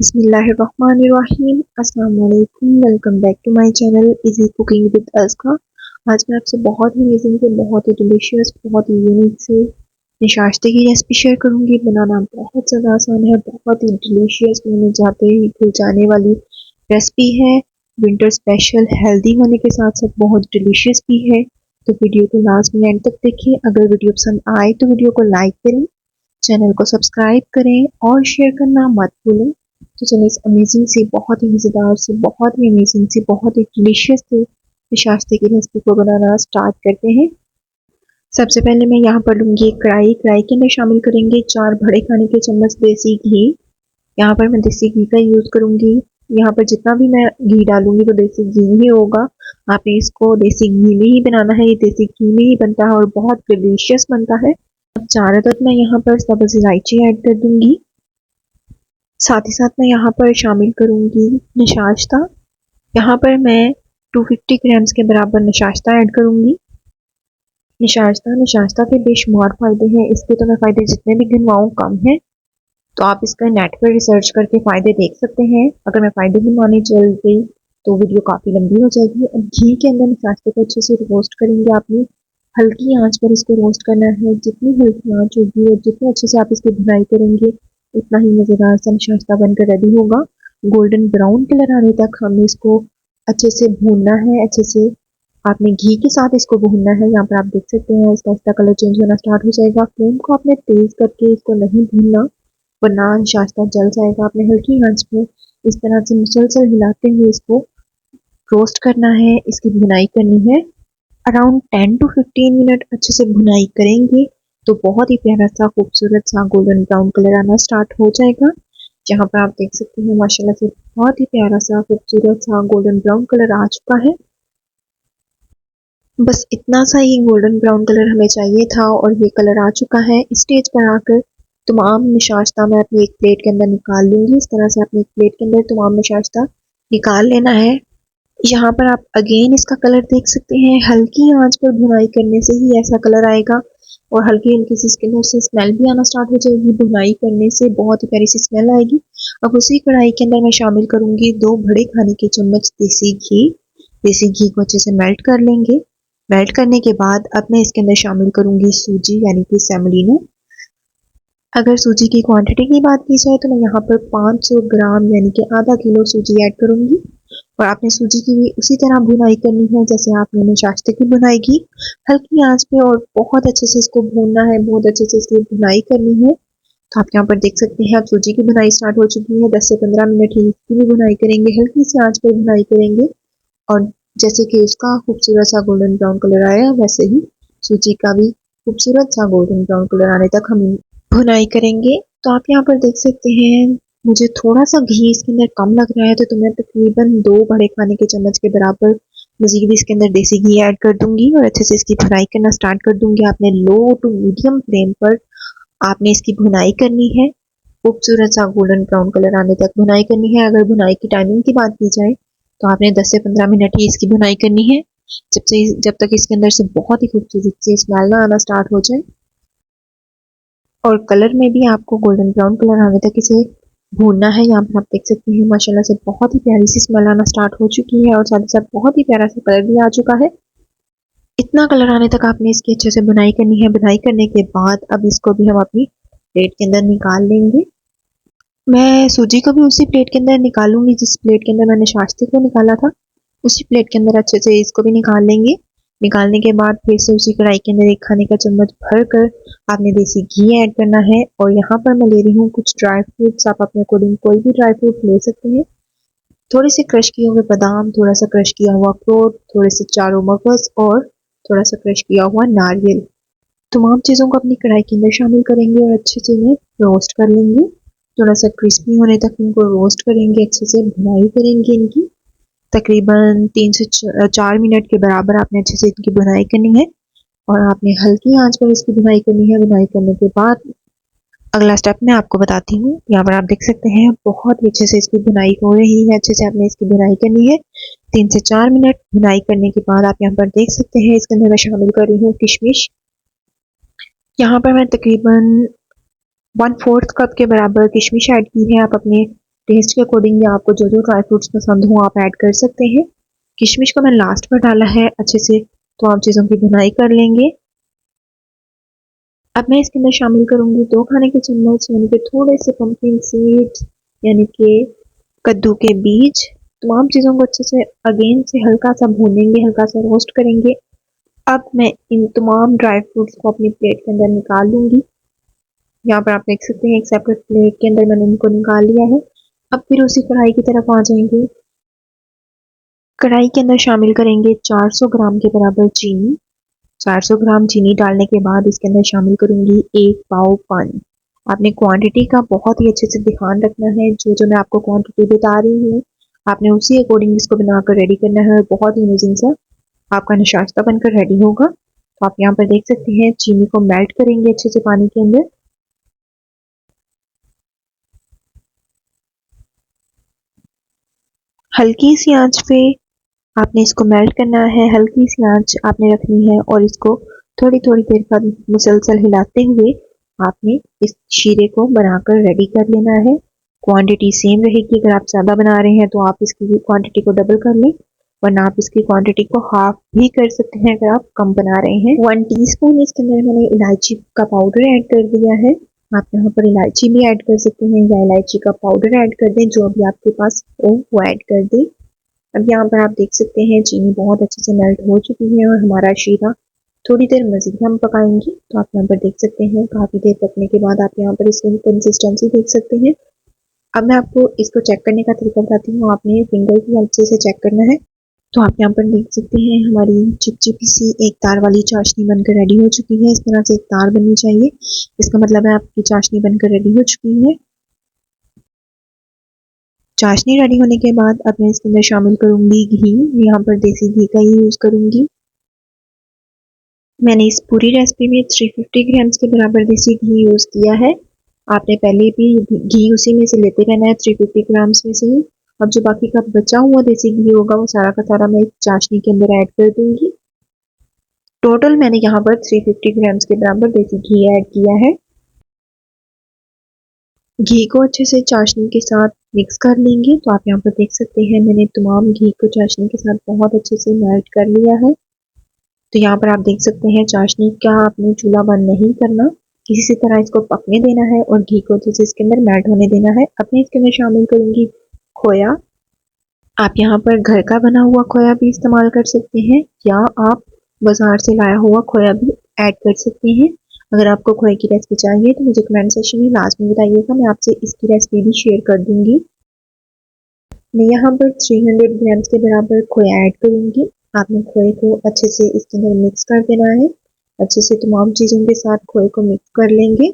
बिस्मिल्लाहिर्रहमानिर्रहीम। अस्सलाम वालेकुम। Welcome back to my channel easy cooking with Azka. आज मैं आपसे बहुत ही अमेजिंग से बहुत ही डिलीशियस बहुत ही यूनिक से निशास्ते की रेसिपी शेयर करूंगी। बनाना बहुत ज़्यादा आसान है, बहुत ही डिलीशियस, मुंह में जाते ही खुल जाने वाली रेसिपी है। विंटर स्पेशल, हेल्दी होने के साथ साथ बहुत डिलीशियस भी है। तो वीडियो को लास्ट में एंड तक देखें। अगर वीडियो पसंद आए तो वीडियो को लाइक करें, चैनल को सब्सक्राइब करें और शेयर करना मत भूलें। तो चलिए इस अमेजिंग सी, बहुत ही मज़ेदार सी, बहुत ही अमेजिंग सी, बहुत ही डिलीशियस सी निशास्ते की रेसिपी को बनाना स्टार्ट करते हैं। सबसे पहले मैं यहाँ पर लूँगी एक कढ़ाई। कढ़ाई के अंदर शामिल करेंगे 4 बड़े खाने के चम्मच देसी घी। यहाँ पर मैं देसी घी का यूज़ करूँगी। यहाँ पर जितना भी मैं घी डालूंगी तो देसी घी ही होगा। आपने इसको देसी घी में ही बनाना है, ये देसी घी में ही बनता है और बहुत डिलीशियस बनता है। अब 4 अदद मैं यहाँ पर सब्ज़ इलायची ऐड कर दूंगी। साथ ही साथ मैं यहाँ पर शामिल करूँगी नशास्ता। यहाँ पर मैं 250 ग्राम्स के बराबर नशास्ता ऐड करूँगी। नशास्ता के बेशुमार फ़ायदे हैं, इसके तो मैं फ़ायदे जितने भी गिनवाऊँ कम हैं। तो आप इसका नेट पर रिसर्च करके फ़ायदे देख सकते हैं। अगर मैं फ़ायदे ही माने चल गई तो वीडियो काफ़ी लंबी हो जाएगी। अब घी के अंदर नशास्ते को अच्छे से रोस्ट करेंगे। आपने हल्की आंच पर इसको रोस्ट करना है। जितनी हल्की आंच होगी और जितने अच्छे से आप इसकी भुनाई करेंगे उतना ही मज़ेदार सा नशास्ता बनकर रेडी होगा। गोल्डन ब्राउन कलर आने तक हमें इसको अच्छे से भूनना है। अच्छे से आपने घी के साथ इसको भूनना है। यहाँ पर आप देख सकते हैं इसका कलर चेंज होना स्टार्ट हो जाएगा। फ्लेम को आपने तेज़ करके इसको नहीं भूनना, वरना नशास्ता जल जाएगा। आपने हल्की आंच पे इस तरह से मुसलसल हिलाते हुए इसको रोस्ट करना है, इसकी भुनाई करनी है। अराउंड 10 to 15 मिनट अच्छे से भुनाई करेंगे तो बहुत ही प्यारा सा खूबसूरत सा गोल्डन ब्राउन कलर आना स्टार्ट हो जाएगा। जहाँ पर आप देख सकते हैं माशाल्लाह से बहुत ही प्यारा सा खूबसूरत सा गोल्डन ब्राउन कलर आ चुका है। बस इतना सा ही गोल्डन ब्राउन कलर हमें चाहिए था और ये कलर आ चुका है। इस स्टेज पर आकर तमाम नशास्ता मैं अपनी एक प्लेट के अंदर निकाल लूँगी। इस तरह से अपनी एक प्लेट के अंदर तमाम नशास्ता निकाल लेना है। यहाँ पर आप अगेन इसका कलर देख सकते हैं। हल्की आंच पर भुनाई करने से ही ऐसा कलर आएगा और हल्की हल्की सी इसके अंदर से स्मेल भी आना स्टार्ट हो जाएगी। भुनाई करने से बहुत ही प्यारी सी स्मेल आएगी। अब उसी कढ़ाई के अंदर मैं शामिल करूँगी 2 बड़े खाने के चम्मच देसी घी। देसी घी को अच्छे से मेल्ट कर लेंगे। मेल्ट करने के बाद अब मैं इसके अंदर शामिल करूँगी सूजी यानी कि सेमोलिना। अगर सूजी की क्वांटिटी की बात की जाए तो मैं यहाँ पर 500 ग्राम यानी कि आधा किलो सूजी ऐड करूँगी। और आपने सूजी की भी उसी तरह भुनाई करनी है जैसे आपने नशास्ते की भुनाई की, हल्की आंच पे और बहुत अच्छे से इसको भूनना है, बहुत अच्छे से इसकी भुनाई करनी है। तो आप यहाँ पर देख सकते हैं अब सूजी की भुनाई स्टार्ट हो चुकी है। 10 से 15 मिनट ही इसकी भी भुनाई करेंगे, हल्की सी आंच पर भुनाई करेंगे और जैसे कि उसका खूबसूरत सा गोल्डन ब्राउन कलर आया वैसे ही सूजी का भी खूबसूरत सा गोल्डन ब्राउन कलर आने तक हम भुनाई करेंगे। तो आप यहाँ पर देख सकते हैं मुझे थोड़ा सा घी इसके अंदर कम लग रहा है तो मैं तकरीबन 2 बड़े खाने के चम्मच के बराबर मजीद इसके अंदर देसी घी ऐड कर दूंगी और अच्छे से इसकी भुनाई करना स्टार्ट कर दूंगी। आपने लो टू मीडियम फ्लेम पर आपने इसकी भुनाई करनी है। खूबसूरत सा गोल्डन ब्राउन कलर आने तक भुनाई करनी है। अगर भुनाई की टाइमिंग की बात की जाए तो आपने 10 से 15 मिनट ही इसकी भुनाई करनी है, जब तक इसके अंदर से बहुत ही खूबसूरत सी स्मेल ना आना स्टार्ट हो जाए। और कलर में भी आपको गोल्डन ब्राउन कलर आने तक इसे भूनना है। यहाँ पर आप देख सकते हैं माशाल्लाह से बहुत ही प्यारी सी स्मेल आना स्टार्ट हो चुकी है और साथ ही साथ बहुत ही प्यारा सा कलर भी आ चुका है। इतना कलर आने तक आपने इसकी अच्छे से बुनाई करनी है। बुनाई करने के बाद अब इसको भी हम अपनी प्लेट के अंदर निकाल लेंगे। मैं सूजी को भी उसी प्लेट के अंदर निकालूंगी जिस प्लेट के अंदर मैंने नशास्ते को निकाला था, उसी प्लेट के अंदर अच्छे से इसको भी निकाल लेंगे। निकालने के बाद फिर से उसी कढ़ाई के अंदर 1 खाने का चम्मच भर कर आपने देसी घी ऐड करना है। और यहाँ पर मैं ले रही हूँ कुछ ड्राई फ्रूट्स। आप अपने अकॉर्डिंग कोई भी ड्राई फ्रूट ले सकते हैं। थोड़े से क्रश किए हुए बादाम, थोड़ा सा क्रश किया हुआ अखरोट, थोड़े से चारों मगज और थोड़ा सा क्रश किया हुआ नारियल। तमाम चीज़ों को अपनी कढ़ाई के अंदर शामिल करेंगे और अच्छे से इन्हें रोस्ट कर लेंगे। थोड़ा सा क्रिस्पी होने तक इनको रोस्ट करेंगे, अच्छे से भुनाई करेंगे इनकी। तकरीबन 3 से 4 मिनट के बराबर आपने अच्छे से इनकी भुनाई करनी है और आपने हल्की आंच पर इसकी भुनाई करनी है। भुनाई करने के बाद अगला स्टेप मैं आपको बताती हूँ। यहाँ पर आप देख सकते हैं बहुत ही अच्छे से इसकी भुनाई हो रही है। अच्छे से आपने इसकी भुनाई करनी है। 3 से 4 मिनट भुनाई करने के बाद आप यहाँ पर देख सकते हैं इसके अंदर मैं शामिल कर रही हूँ किशमिश। यहाँ पर मैं तकरीबन 1/4 कप के बराबर किशमिश ऐड की है। आप अपने टेस्ट के अकॉर्डिंग आपको जो जो ड्राई फ्रूट्स पसंद हो आप ऐड कर सकते हैं। किशमिश को मैंने लास्ट पर डाला है अच्छे से, तो आप चीज़ों की भुनाई कर लेंगे। अब मैं इसके अंदर शामिल करूंगी 2 खाने के चम्मच यानी कि थोड़े से पंपकिन सीड्स यानी कि कद्दू के बीज। तमाम चीज़ों को अच्छे से अगेन से हल्का सा भूनेंगे, हल्का सा रोस्ट करेंगे। अब मैं इन तमाम ड्राई फ्रूट्स को अपनी प्लेट के अंदर निकाल लूंगी। यहाँ पर आप देख सकते हैं एक सेपरेट प्लेट के अंदर मैंने इनको निकाल लिया है। अब फिर उसी कढ़ाई की तरफ आ जाएंगे। कढ़ाई के अंदर शामिल करेंगे 400 ग्राम के बराबर चीनी। 400 ग्राम चीनी डालने के बाद इसके अंदर शामिल करूंगी 1 पाव पानी। आपने क्वांटिटी का बहुत ही अच्छे से ध्यान रखना है। जो जो मैं आपको क्वांटिटी बता रही हूँ आपने उसी अकॉर्डिंग इसको बनाकर रेडी करना है और बहुत ही अमेजिंग सा आपका नाश्ता बनकर रेडी होगा। तो आप यहाँ पर देख सकते हैं चीनी को मेल्ट करेंगे अच्छे से पानी के अंदर। हल्की सी आंच पे आपने इसको मेल्ट करना है, हल्की सी आंच आपने रखनी है और इसको थोड़ी थोड़ी देर बाद मुसलसल हिलाते हुए आपने इस शीरे को बनाकर रेडी कर लेना है। क्वांटिटी सेम रहेगी, अगर आप ज़्यादा बना रहे हैं तो आप इसकी क्वांटिटी को डबल कर लें, वरना आप इसकी क्वांटिटी को हाफ भी कर सकते हैं अगर आप कम बना रहे हैं। 1 टीस्पून इसके अंदर मैंने इलायची का पाउडर ऐड कर दिया है। आप यहाँ पर इलायची भी ऐड कर सकते हैं या इलायची का पाउडर ऐड कर दें, जो भी आपके पास हो वो ऐड कर दें। अब यहाँ पर आप देख सकते हैं चीनी बहुत अच्छे से मेल्ट हो चुकी है और हमारा शीरा थोड़ी देर मजीद हम पकाएंगे। तो आप यहाँ पर देख सकते हैं काफ़ी देर पकने के बाद आप यहाँ पर इसकी कंसिस्टेंसी देख सकते हैं। अब मैं आपको इसको चेक करने का तरीका बताती हूँ। आपने फिंगर की हेल्प से इसे चेक करना है। तो आप यहाँ पर देख सकते हैं हमारी चिपचिपी सी एक तार वाली चाशनी बनकर रेडी हो चुकी है। इस तरह से एक तार बननी चाहिए, इसका मतलब है आपकी चाशनी बनकर रेडी हो चुकी है। चाशनी रेडी होने के बाद अब मैं इसके अंदर शामिल करूंगी घी। यहाँ पर देसी घी का ही यूज़ करूंगी। मैंने इस पूरी रेसिपी में 350 ग्राम्स के बराबर देसी घी यूज़ किया है। आपने पहले भी घी उसी में से लेते रहना है 350 ग्राम्स में से ही। अब जो बाकी का बचा हुआ देसी घी होगा वो सारा का सारा मैं चाशनी के अंदर ऐड कर दूंगी। टोटल मैंने यहाँ पर 350 ग्राम्स के बराबर देसी घी ऐड किया है। घी को अच्छे से चाशनी के साथ मिक्स कर लेंगे। तो आप यहाँ पर देख सकते हैं मैंने तमाम घी को चाशनी के साथ बहुत अच्छे से मेल्ट कर लिया है। तो यहाँ पर आप देख सकते हैं चाशनी का आपने चूल्हा बंद नहीं करना, किसी तरह इसको पकने देना है और घी को अच्छे से इसके अंदर मेल्ट होने देना है। अब मैं इसके अंदर शामिल करूंगी खोया। आप यहाँ पर घर का बना हुआ खोया भी इस्तेमाल कर सकते हैं या आप बाजार से लाया हुआ खोया भी ऐड कर सकते हैं। अगर आपको खोए की रेसिपी चाहिए तो मुझे कमेंट सेक्शन में लाजमी बताइएगा, मैं आपसे इसकी रेसिपी भी शेयर कर दूंगी। मैं यहाँ पर 300 ग्राम्स के बराबर खोया ऐड करूंगी। आपने खोए को अच्छे से इसके अंदर मिक्स कर देना है। अच्छे से तमाम चीज़ों के साथ खोए को मिक्स कर लेंगे।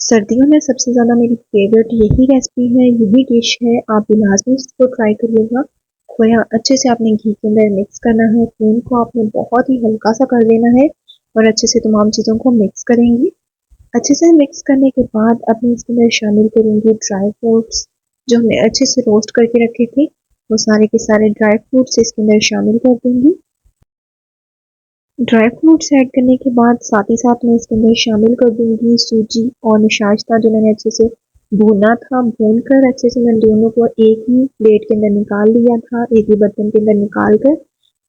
सर्दियों में सबसे ज़्यादा मेरी फेवरेट यही रेसिपी है, यही डिश है। आप भी लाजमी इसको ट्राई करिएगा। खोया अच्छे से आपने घी के अंदर मिक्स करना है। फ्लेम को आपने बहुत ही हल्का सा कर देना है और अच्छे से तमाम चीज़ों को मिक्स करेंगे। अच्छे से मिक्स करने के बाद अब मैं इसके अंदर शामिल करूँगी ड्राई फ्रूट्स जो हमने अच्छे से रोस्ट करके रखे थे। वो सारे के सारे ड्राई फ्रूट्स इसके अंदर शामिल कर दूँगी। ड्राई फ्रूट्स ऐड करने के बाद साथ ही साथ मैं इसके अंदर शामिल कर दूँगी सूजी और निशाश्ता जो मैंने अच्छे से भूना था। भून कर अच्छे से मैंने दोनों को एक ही प्लेट के अंदर निकाल लिया था, एक ही बर्तन के अंदर निकाल कर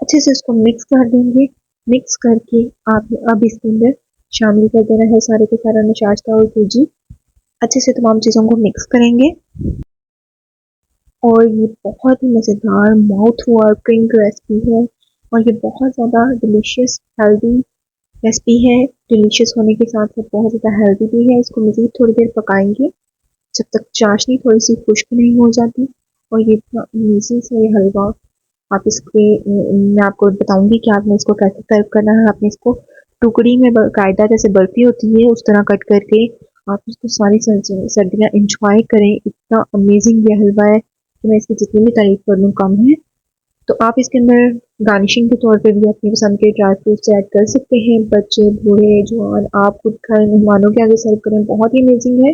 अच्छे से उसको मिक्स कर देंगे। मिक्स करके आप अब इसके अंदर शामिल कर देना है सारे के सारा निशाश्ता और सूजी। अच्छे से तमाम चीज़ों को मिक्स करेंगे और ये बहुत ही मज़ेदार माउथ वाटरिंग रेसिपी है और ये बहुत ज़्यादा डिलीशियस हेल्दी रेसिपी है। डिलीशियस होने के साथ साथ बहुत ज़्यादा हेल्दी भी है। इसको मज़ीद थोड़ी देर पकाएंगे जब तक चाशनी थोड़ी सी खुश्क नहीं हो जाती। और ये इतना अमेजिंग सा ये हलवा आप इसके मैं आपको बताऊंगी कि आपने इसको कैसे सर्व करना है। आपने इसको टुकड़ी में बाकायदा जैसे बर्फी होती है उस तरह कट करके आप इसको सारी सर्दियाँ इंजॉय करें। इतना अमेजिंग ये हलवा है कि मैं इसकी जितनी भी तारीफ कर लूँ कम है। तो आप इसके अंदर गार्निशिंग के तौर पे भी अपनी पसंद के ड्राई फ्रूट्स ऐड कर सकते हैं। बच्चे बूढ़े जवान आप खुद खाएं, मेहमानों के आगे सर्व करें, बहुत ही अमेजिंग है।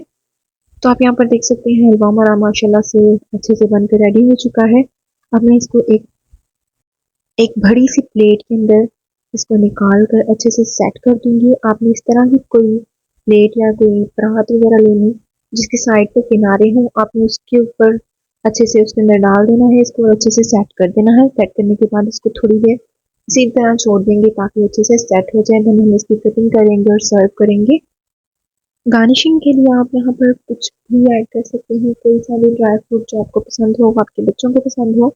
तो आप यहाँ पर देख सकते हैं हलवा हमारा माशाल्लाह से अच्छे से बनकर रेडी हो चुका है। अब मैं इसको एक बड़ी सी प्लेट के अंदर इसको निकाल कर अच्छे से सेट कर दूंगी। आपने इस तरह की कोई प्लेट या कोई परात वगैरह लेनी जिसके साइड पे किनारे हों, आपने उसके ऊपर अच्छे से उसके अंदर डाल देना है इसको और अच्छे से सेट कर देना है। सेट करने के बाद इसको थोड़ी देर इसी तरह छोड़ देंगे ताकि अच्छे से सेट हो जाए। देन हम इसकी कटिंग करेंगे और सर्व करेंगे। गार्निशिंग के लिए आप यहाँ पर कुछ भी ऐड कर सकते हैं, कोई सा भी ड्राई फ्रूट जो आपको पसंद हो, आपके बच्चों को पसंद हो।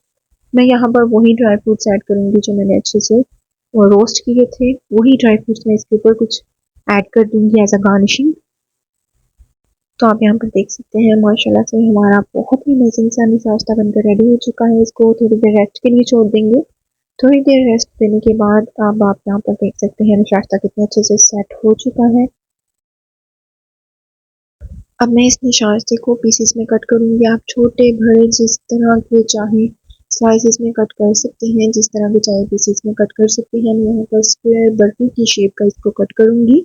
मैं यहाँ पर वही ड्राई फ्रूट्स ऐड करूँगी जो मैंने अच्छे से रोस्ट किए थे, वही ड्राई फ्रूट्स मैं इसके ऊपर कुछ ऐड कर दूंगी एज अ गार्निशिंग। तो आप यहाँ पर देख सकते हैं माशाल्लाह से हमारा बहुत ही अमेजिंग सा नाश्ता बनकर रेडी हो चुका है। इसको थोड़ी देर रेस्ट के लिए छोड़ देंगे। थोड़ी देर रेस्ट देने के बाद अब आप यहाँ पर देख सकते हैं नाश्ता कितने अच्छे से सेट हो चुका है। अब मैं इस नाश्ते को पीसेस में कट करूँगी। आप छोटे बड़े जिस तरह के चाहें स्लाइसेस में कट कर सकते हैं, जिस तरह के चाहे पीसेस में कट कर सकते हैं। मैं यहाँ पर स्क्वायर बर्फी की शेप का इसको कट करूँगी।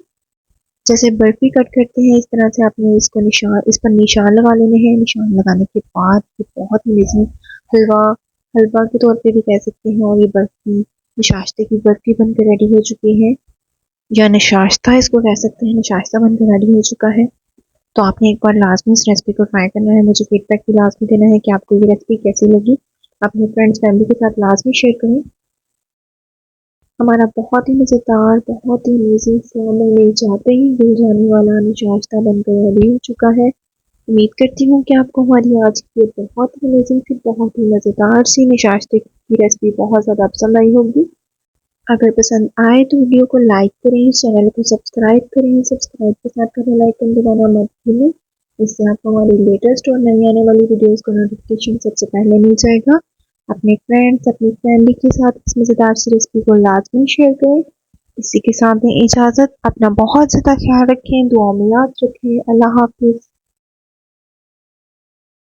जैसे बर्फी कट करते हैं इस तरह से आपने इसको इस पर निशान लगा लेने हैं। निशान लगाने के बाद ये बहुत ही अमेजिंग हलवा हलवा के तौर पे भी कह सकते हैं और ये बर्फी नाश्ते की बर्फी बनकर रेडी हो चुकी है या नाश्ता इसको कह सकते हैं। नाश्ता बनकर रेडी हो चुका है। तो आपने एक बार लाजमी इस रेसिपी को ट्राई करना है। मुझे फीडबैक भी लाजमी देना है कि आपको ये रेसिपी कैसी लगी। अपने फ्रेंड्स फैमिली के साथ लाजमी शेयर करें। हमारा बहुत ही मज़ेदार, बहुत ही अमेजिंग सा मैंने चाहते ही भूल जाने वाला नाश्ता बनकर रेडी हो चुका है। उम्मीद करती हूँ कि आपको हमारी आज की बहुत ही अमेजिंग सी, बहुत ही मज़ेदार सी नाश्ते की रेसिपी बहुत ज़्यादा पसंद आई होगी। अगर पसंद आए तो वीडियो को लाइक करें, चैनल को सब्सक्राइब करें। सब्सक्राइब के साथ का बेल आइकन दबाना मत भूलें। इससे आपको हमारी लेटेस्ट और नई आने वाली वीडियोस का नोटिफिकेशन सबसे पहले मिल जाएगा। अपने फ्रेंड्स, अपनी फैमिली के साथ इस मज़ेदार सी रेसिपी को लाजमी शेयर करें। इसी के साथ दें इजाज़त। अपना बहुत ज़्यादा ख्याल रखें, दुआ में याद रखें। अल्लाह हाफिज़।